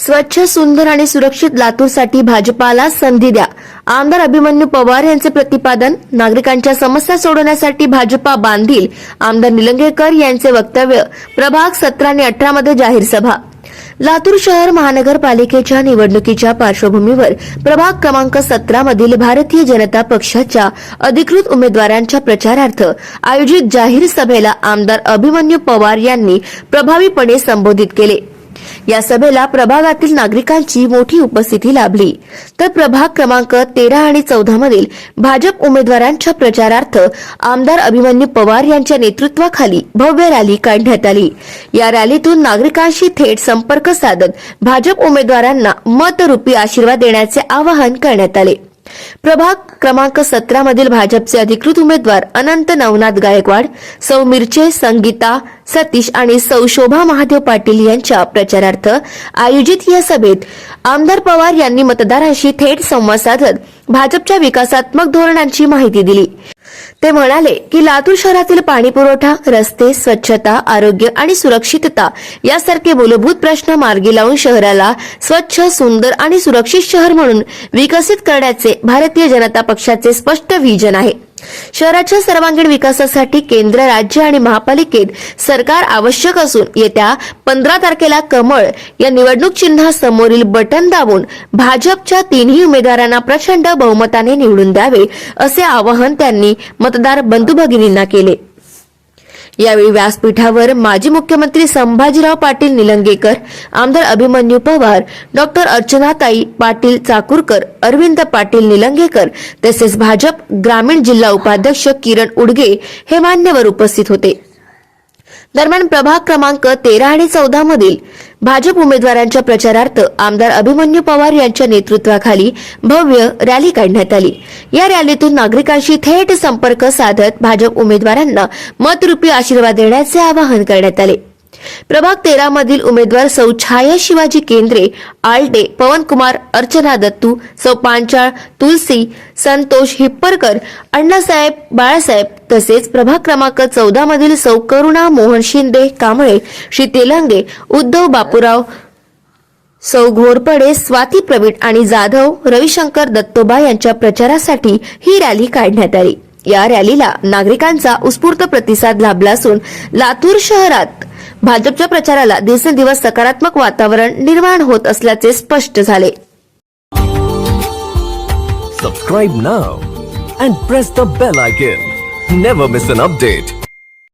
स्वच्छ, सुंदर आणि सुरक्षित लातूरसाठी भाजपाला संधी द्या. आमदार अभिमन्यू पवार यांचे प्रतिपादन. नागरिकांच्या समस्या सोडवण्यासाठी भाजपा बांधील. आमदार निलंगेकर यांचे वक्तव्य. प्रभाग 17 आणि 18 मध्ये जाहीर सभा. लातूर शहर महानगरपालिकेच्या निवडणुकीच्या पार्श्वभूमीवर प्रभाग क्रमांक 17 मधील भारतीय जनता पक्षाच्या अधिकृत उमेदवारांच्या प्रचारार्थ आयोजित जाहीर सभेला आमदार अभिमन्यू पवार यांनी प्रभावीपणे संबोधित केले. या सभेला प्रभागातील नागरिकांची मोठी उपस्थिती लाभली. तर प्रभाग क्रमांक 13 आणि 14 मधील भाजप उमेदवारांच्या प्रचारार्थ आमदार अभिमन्यू पवार यांच्या नेतृत्वाखाली भव्य रॅली काढण्यात आली. या रॅलीतून नागरिकांशी थेट संपर्क साधत भाजप उमेदवारांना मतरूपी आशीर्वाद देण्याचे आवाहन करण्यात आले. प्रभाग क्रमांक 17 मधील भाजपचे अधिकृत उमेदवार अनंत नवनाथ गायकवाड, सौ मिरचे संगीता सतीश आणि सौ शोभा महादेव पाटील यांच्या प्रचारार्थ आयोजित या सभेत आमदार पवार यांनी मतदारांशी थेट संवाद साधत भाजपच्या विकासात्मक धोरणांची माहिती दिली. ते म्हणाले की लातूर शहरातील पाणी पुरवठा, रस्ते, स्वच्छता, आरोग्य आणि सुरक्षितता यासारखे मूलभूत प्रश्न मार्गी लावून शहराला स्वच्छ, सुंदर आणि सुरक्षित शहर म्हणून विकसित करण्याचे भारतीय जनता पक्षाचे स्पष्ट विजन आहे. शहराच्या सर्वांगीण विकासासाठी केंद्र, राज्य आणि महापालिकेत सरकार आवश्यक असून येत्या 15 तारखेला कमळ या निवडणूक चिन्हासमोरील बटन दाबून भाजपच्या तिन्ही उमेदवारांना प्रचंड बहुमताने निवडून द्यावे असे आवाहन त्यांनी मतदार बंधू भगिनींना केले. यावेळी व्यासपीठावर माजी मुख्यमंत्री संभाजीराव पाटील निलंगेकर, आमदार अभिमन्यू पवार, डॉक्टर अर्चनाताई पाटील चाकूरकर, अरविंद पाटील निलंगेकर तसेच भाजप ग्रामीण जिल्हा उपाध्यक्ष किरण उडगे हे मान्यवर उपस्थित होते. दरम्यान प्रभाग क्रमांक 13 आणि 14 मधील भाजप उमेदवारांच्या प्रचारार्थ आमदार अभिमन्यू पवार यांच्या नेतृत्वाखाली भव्य रॅली काढण्यात आली. या रॅलीतून नागरिकांशी थेट संपर्क साधत भाजप उमेदवारांना मतरूपी आशीर्वाद देण्याचे आवाहन करण्यात आले. प्रभाग 13 मधील उमेदवार सौ छाया शिवाजी केंद्रे, आलडे, पवनकुमार, अर्चना दत्तू, सौ पांचाळ तुलसी, संतोष हिप्परकर, अण्णासाहेब बाळासाहेब तसेच प्रभाग क्रमांक 14 मधील सौ करुणा मोहन शिंदे कांबळे, श्री तेलंगे, उद्धव बापूराव, सौ घोरपडे, स्वाती प्रवीण आणि जाधव रविशंकर दत्तोबा यांच्या प्रचारासाठी ही रॅली काढण्यात आली. या रॅलीला नागरिकांचा उत्स्फूर्त प्रतिसाद लाभला असून लातूर शहरात भाजपच्या प्रचाराला दिवसेंदिवस सकारात्मक वातावरण निर्माण होत असल्याचे स्पष्ट झाले. Subscribe now and press the bell icon. Never miss an update.